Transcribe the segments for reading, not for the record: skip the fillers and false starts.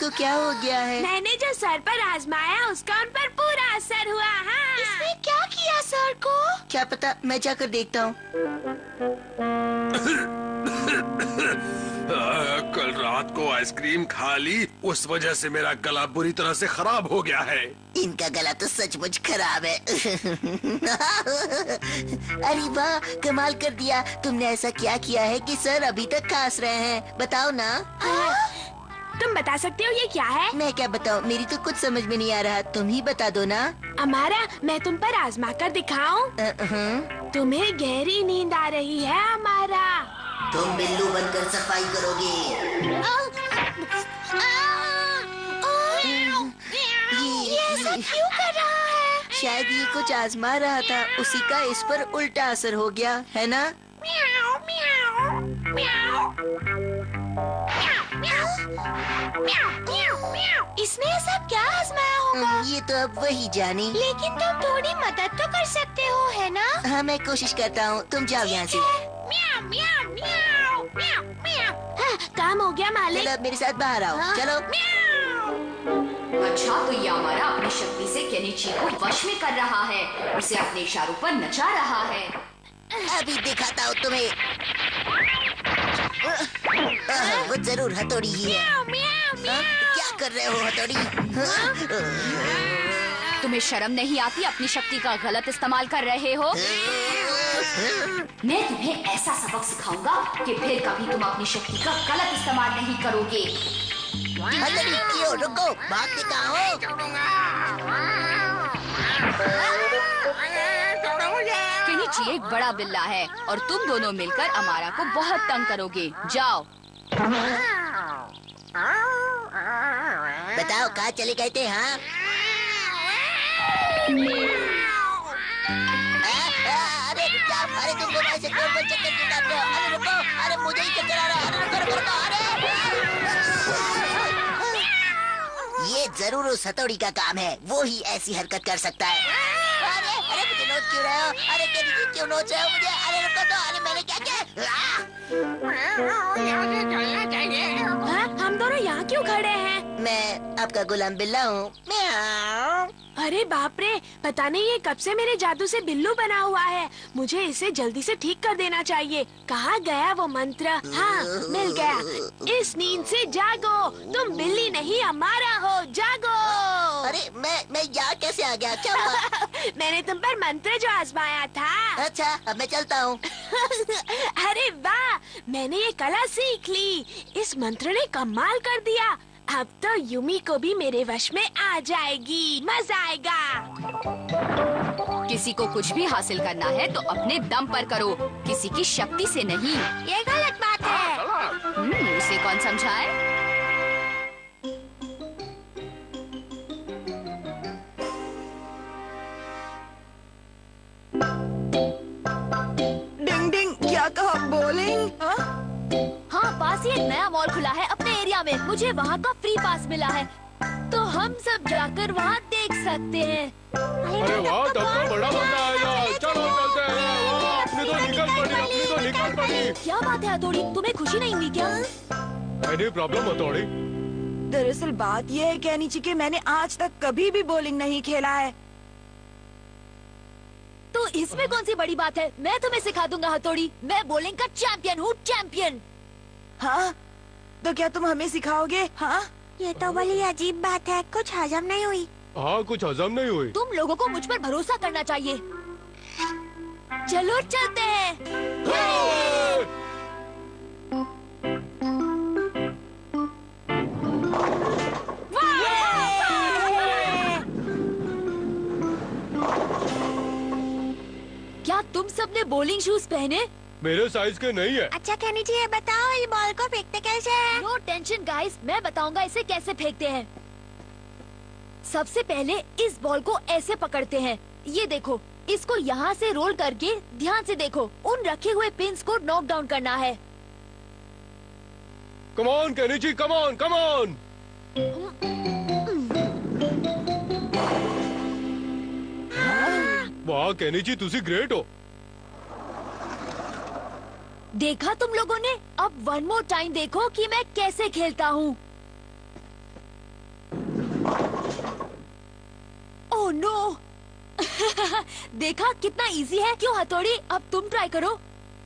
इसको क्या हो गया है? मैंने जो सर पर आजमाया उसका उन पर पूरा असर हुआ। हाँ। इसने क्या किया सर को? क्या पता, मैं जाकर देखता हूँ। कल रात को आइसक्रीम खा ली, उस वजह से मेरा गला बुरी तरह से खराब हो गया है। इनका गला तो सचमुच खराब है। अरे वाह, कमाल कर दिया। तुमने ऐसा क्या किया है कि सर अभी तक खांस रहे हैं? बताओ ना। तुम बता सकते हो ये क्या है? मैं क्या बताऊँ, मेरी तो कुछ समझ में नहीं आ रहा। तुम ही बता दो ना। अमारा, मैं तुम पर आजमा कर दिखाऊं? तुम्हें गहरी नींद आ रही है अमारा। तुम बिल्लू बनकर सफाई करोगे। ये सब क्यों कर रहा है? शायद ये कुछ आजमा रहा था, उसी का इस पर उल्टा असर हो गया है ना? इसने ऐसा क्या आजमाया होगा? ये तो अब वही जाने। लेकिन तुम थोड़ी मदद तो कर सकते हो, है ना? हाँ, मैं कोशिश करता हूँ। तुम जाओ यहाँ से। हाँ, काम हो गया मालिक। चलो अब मेरे साथ बाहर आओ। चलो। अच्छा, तो ये हमारा अपनी शक्ति से केनिची को वश में कर रहा है, उसे अपने इशारों पर नचा रहा है। अभी दिखाता हूँ तुम्हें। वो जरूर हथौड़ी ही है। क्या कर रहे हो हथौड़ी? तुम्हें शर्म नहीं आती? अपनी शक्ति का गलत इस्तेमाल कर रहे हो। मैं तुम्हें ऐसा सबक सिखाऊंगा कि फिर कभी तुम अपनी शक्ति का गलत इस्तेमाल नहीं करोगे। हथौड़ी क्यों? रुको, भागते कहाँ हो? केनिची एक बड़ा बिल्ला है और तुम दोनों मिलकर अमारा को बहुत तंग करोगे। जाओ। बताओ कहाँ चले गए थे? हाँ, अरे रुक जाओ। अरे तुम दोनों ऐसे गोल गोल चक्कर क्यों काट रहे हो? अरे रुको, अरे मुझे ही चक्कर आ रहा है। अरे रुको रुको रुको। अरे ये जरूर उस हथौड़ी का काम है, वो ही ऐसी हरकत कर सकता है। अरे अरे मुझे नोच क्यों रहे हो? अरे क्यों नोच रहे हो मुझे? अरे रुको तो। अरे मैंने क्या किया? हाँ, हम दोनों यहाँ क्यों खड़े हैं? मैं आपका गुलाम बिल्ला हूँ। म्याऊं। अरे बाप रे, पता नहीं ये कब से मेरे जादू से बिल्लू बना हुआ है। मुझे इसे जल्दी से ठीक कर देना चाहिए। कहाँ गया वो मंत्र? हाँ, मिल गया। इस नींद से जागो, तुम बिल्ली नहीं अमारा हो। जागो। अरे मैं यहाँ कैसे आ गया? क्या हुआ? मैंने तुम पर मंत्र जो आजमाया था। अच्छा, अब मैं चलता हूँ। अरे वाह, मैंने ये कला सीख ली। इस मंत्र ने कमाल कर दिया। अब तो यूमी को भी मेरे वश में आ जाएगी। मजा आएगा। किसी को कुछ भी हासिल करना है तो अपने दम पर करो, किसी की शक्ति से नहीं। ये गलत बात है। उसे कौन समझाए? डिंग डिंग, क्या कहा? बॉलिंग? हाँ, पास ही एक नया मॉल खुला है अपने एरिया में। मुझे वहाँ का फ्री पास मिला है, तो हम सब जाकर वहाँ देख सकते हैं। अरे वाह, तब तो बड़ा मजा आएगा। चलो चलते हैं। वाह, अपनी तो निकल पड़ी। क्या बात है हथौड़ी, तुम्हें खुशी नहीं हुई क्या? एनी प्रॉब्लम हथौड़ी? दरअसल बात यह है केनिची कि मैंने आज तक कभी भी बॉलिंग नहीं खेला है। तो इसमें कौन सी बड़ी बात है? मैं तुम्हें सिखा दूंगा हथौड़ी। मैं बॉलिंग का चैंपियन हूँ, चैंपियन। हाँ, तो क्या तुम हमें सिखाओगे? हाँ, ये तो बड़ी अजीब बात है, कुछ हजम नहीं हुई। हाँ, कुछ हजम नहीं हुई। तुम लोगों को मुझ पर भरोसा करना चाहिए। चलो चलते हैं। क्या तुम सबने बॉलिंग शूज पहने? मेरे साइज के नहीं है। अच्छा केनिची, ये बताओ ये बॉल को फेंकते कैसे है? नो टेंशन गाइस, मैं बताऊंगा इसे कैसे फेंकते हैं। सबसे पहले इस बॉल को ऐसे पकड़ते हैं। ये देखो, इसको यहाँ से रोल करके ध्यान से देखो, उन रखे हुए पिन्स को नॉक डाउन करना है। Come on Kenichi, come on come on. वाह केनिची, तुसी ग्रेट हो। देखा तुम लोगों ने? अब वन मोर टाइम देखो कि मैं कैसे खेलता हूँ। Oh no. देखा कितना इजी है। क्यों हथौड़ी, अब तुम ट्राई करो।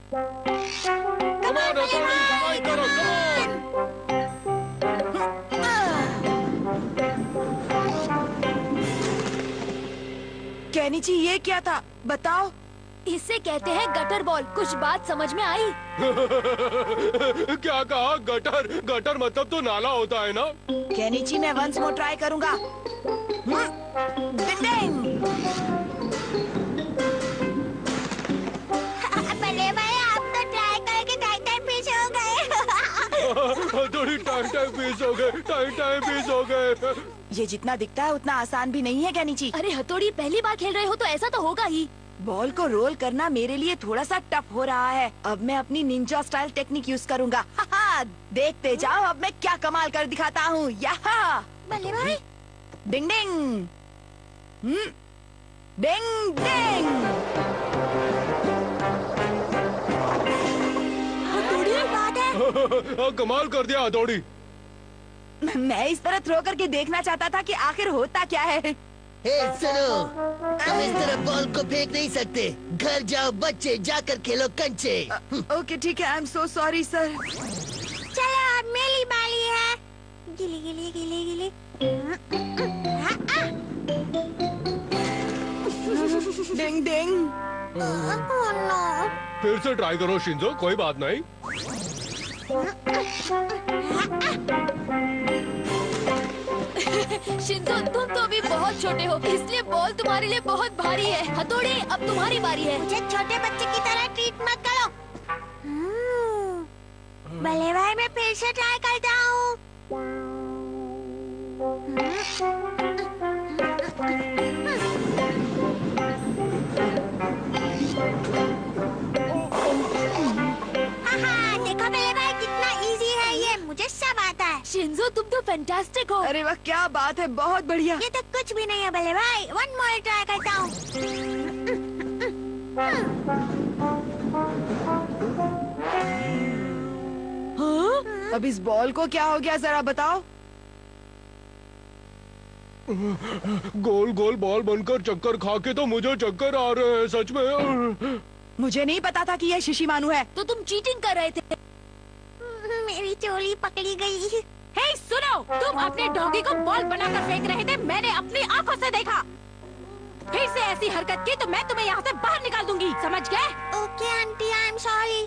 Come on, हथौड़ी, try करो, come on। केनिची, ये क्या था बताओ? इसे कहते हैं गटर बॉल। कुछ बात समझ में आई? क्या कहा? गटर? गटर मतलब तो नाला होता है ना? केनिची, मैं वंस मोर ट्राई करूंगा। बल्ले भाई, आप तो ट्राई करके टाइम पीछे हो गए। थोड़ी टाइम पीस हो गए, टाइम पीस हो गए। ये जितना दिखता है उतना आसान भी नहीं है केनिची। अरे हथौड़ी, पहली बार खेल रहे हो तो ऐसा तो होगा ही। बॉल को रोल करना मेरे लिए थोड़ा सा टफ हो रहा है। अब मैं अपनी निंजा स्टाइल टेक्निक यूज करूंगा। देखते जाओ अब मैं क्या कमाल कर दिखाता हूँ। यहाँ बल्ले भाई, डिंग डिंग, डिंग डिंग। बात है। कमाल कर दिया हथौड़ी। मैं इस तरह थ्रो करके देखना चाहता था कि आखिर होता क्या है। हे सुनो, हम इस तरह बॉल को फेंक नहीं सकते। घर जाओ बच्चे, जाकर खेलो कंचे। ओके ठीक है, I am so sorry sir. चलो अब मेरी बारी है। गिली गिली गिली गिली। डिंग डिंग। Oh no. फिर से ट्राई करो शिंजो, कोई बात नहीं। शिंजो, तुम तो अभी बहुत छोटे हो, इसलिए बॉल तुम्हारे लिए बहुत भारी है। हथौड़ी, अब तुम्हारी बारी है। मुझे छोटे बच्चे की तरह ट्रीट मत करो। बल्ले भाई, मैं फिर से ट्राई करता हूँ। देखो बल्ले भाई, कितना इजी है ये। मुझे सब आता है। शिंजो, तुम तो फैंटास्टिक हो। अरे वाह, क्या बात है, बहुत बढ़िया। ये तो कुछ भी नहीं है बल्ले भाई। वन मोर ट्राई करता हूँ। हाँ? अब इस बॉल को क्या हो गया जरा बताओ। गोल गोल बॉल बनकर चक्कर खा के तो मुझे चक्कर आ रहे हैं सच में। मुझे नहीं पता था कि यह शिशिमानु है। तो तुम चीटिंग कर रहे थे। मेरी चोली पकड़ी गई। हे सुनो, तुम अपने डॉगी को बॉल बनाकर फेंक रहे थे। मैंने अपनी आंखों से देखा। फिर से ऐसी हरकत की तो मैं तुम्हें यहाँ से बाहर निकाल दूंगी, समझ गए? Okay aunty, I am sorry.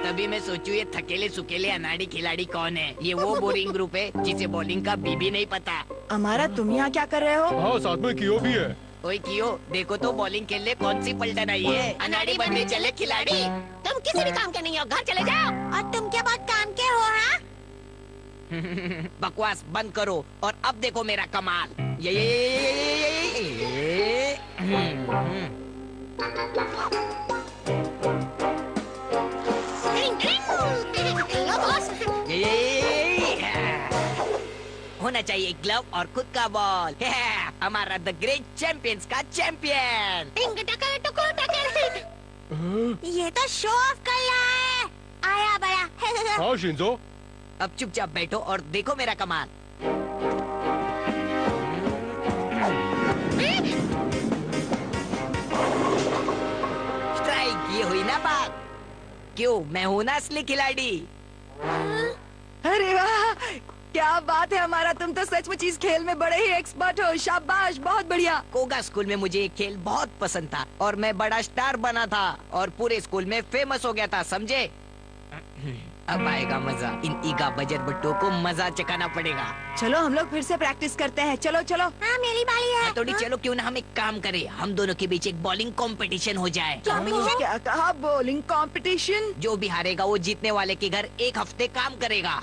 तभी मैं सोचूं ये थकेले सुकेले अनाड़ी खिलाड़ी कौन है। ये वो बोरिंग ग्रुप है जिसे बॉलिंग का भी नहीं पता। हमारा, तुम यहाँ क्या कर रहे हो? हाँ, साथ में कियो भी है। ओए कियो, देखो तो बॉलिंग खेलने कौन सी पलटन आई है। अनाड़ी बनने चले खिलाड़ी। तुम किसी भी काम के नहीं हो, घर चले जाओ। और तुम क्या बहुत काम के हो? हाँ, बकवास बंद करो और अब देखो मेरा कमाल। ये होना चाहिए ग्लव और खुद का बॉल। हमारा द ग्रेट चैंपियंस का चैंपियन। ये तो शो ऑफ कर रहा है। आया बड़ा। हाँ शिंजो, अब चुपचाप बैठो और देखो मेरा कमाल। स्ट्राइक, ये हुई ना बात। क्यों, मैं हूँ ना असली खिलाड़ी। अरे वाह, क्या बात है हमारा। तुम तो सचमुच इस खेल में बड़े ही एक्सपर्ट हो। शाबाश, बहुत बढ़िया। कोगा स्कूल में मुझे ये खेल बहुत पसंद था और मैं बड़ा स्टार बना था और पूरे स्कूल में फेमस हो गया था, समझे? अब आएगा मजा। इन ईगा बजर बट्टों को मजा चखाना पड़ेगा। चलो हम लोग फिर से प्रैक्टिस करते हैं। चलो चलो। हाँ, मेरी बारी है। थोड़ी चलो, क्यों ना हम एक काम करें, हम दोनों के बीच एक बॉलिंग कंपटीशन हो जाए। क्या कहा? Bowling competition? जो भी हारेगा वो जीतने वाले के घर एक हफ्ते काम करेगा।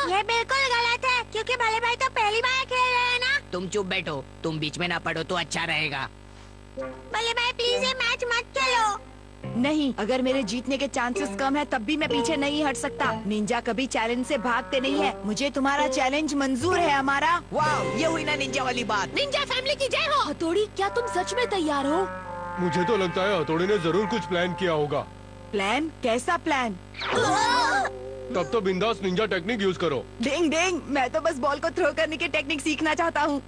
ये बिल्कुल गलत है, क्योंकि भले भाई तो पहली बार खेल रहे हैं ना। तुम चुप बैठो, तुम बीच में ना पड़ो तो अच्छा रहेगा। भले भाई प्लीज ये मैच मत खेलो। नहीं, अगर मेरे जीतने के चांसेस कम है तब भी मैं पीछे नहीं हट सकता। निंजा कभी चैलेंज से भागते नहीं है। मुझे तुम्हारा चैलेंज मंजूर है हमारा। वाह, ये हुई ना निंजा वाली बात। निंजा फैमिली की जय हो। हथौड़ी, क्या तुम सच में तैयार हो? मुझे तो लगता है हथौड़ी ने जरूर कुछ प्लान किया होगा। प्लान? कैसा प्लान? तब तो बिंदास निंजा टेक्निक यूज करो। डिंग डिंग, मैं तो बस बॉल को थ्रो करने की टेक्निक सीखना चाहता हूँ।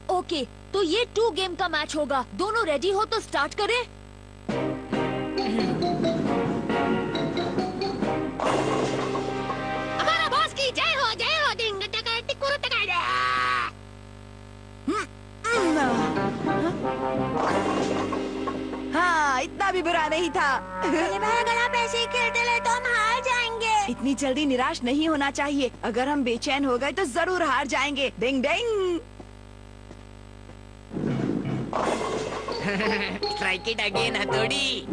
ओके, तो ये 2 गेम का मैच होगा। दोनों रेडी हो तो स्टार्ट करें। हमारा बॉस की जय हो डिंग टका टिकुरु टका। हाँ, इतना भी बुरा नहीं था। बड़े भाई अगर आप ऐसे ही खेलते रहे तो हम हार जाएंगे। इतनी जल्दी निराश नहीं होना चाहिए। अगर हम बेचैन हो गए तो जरूर हार जाएंगे। डिंग डिंग। स्ट्राइक इट अगेन हथौड़ी।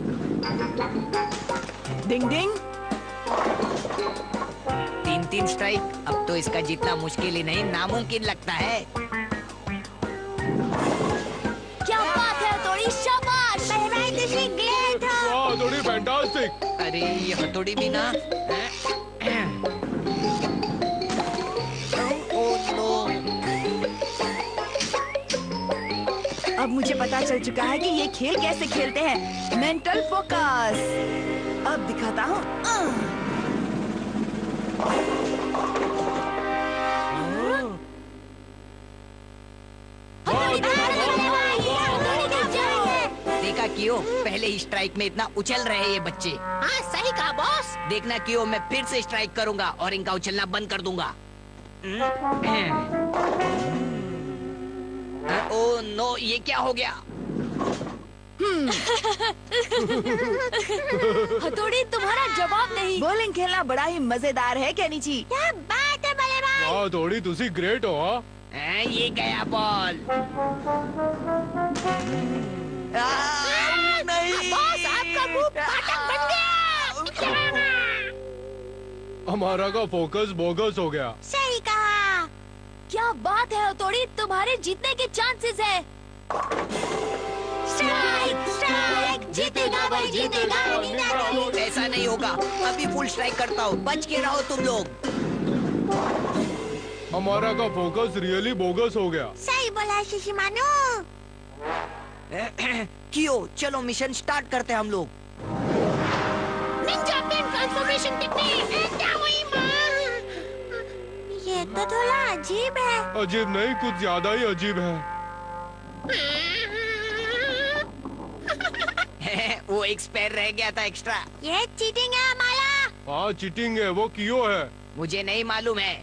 डिंग डिंग। 3-3 स्ट्राइक। अब तो इसका जीतना मुश्किल ही नहीं नामुमकिन लगता है। क्या बात है हथौड़ी, शाबाश। बड़े भाई दूसरी ग्रेट हो। वाह हथौड़ी फैंटास्टिक। अरे ये हथौड़ी भी ना। Oh no. अब मुझे पता चल चुका है कि ये खेल कैसे खेलते हैं। Mental focus. अब दिखाता हूँ। देखा क्यों, पहले ही स्ट्राइक में इतना उछल रहे ये बच्चे। हाँ सही कहा बॉस। देखना क्यों, मैं फिर से स्ट्राइक करूंगा और इनका उछलना बंद कर दूंगा। ओह नो, ये क्या हो गया? हथौड़ी तुम्हारा जवाब नहीं। बॉलिंग खेलना बड़ा ही मजेदार है केनिची। क्या बात है बड़े भाई। वाह हथौड़ी तुसी ग्रेट हो। हाँ ये गया बॉल। नहीं। बॉस आपका मुंह फाटक बन गया। हमारा का फोकस बोगस हो गया। सही कहा। क्या बात है हथौड़ी, तुम्हारे जीतने के चांसेस है। स्ट्राइक स्ट्राइक, जीतेगा भाई जीतेगा। ऐसा नहीं होगा, अभी फुल स्ट्राइक करता हूँ। बच के रहो तुम लोग। हमारा का फोकस रियली बोगस हो गया। सही बोला शिशिमानु। क्यों, चलो मिशन स्टार्ट करते हैं हम लोग। Ninja pen transformation technique. क्या हुई माँ? ये तो थोड़ा अजीब है। अजीब नहीं, कुछ ज्यादा ही अजीब है। वो एक स्पेयर रह गया था एक्स्ट्रा। ये चीटिंग है हमारा। हाँ चीटिंग है, वो क्यों है? मुझे नहीं मालूम है।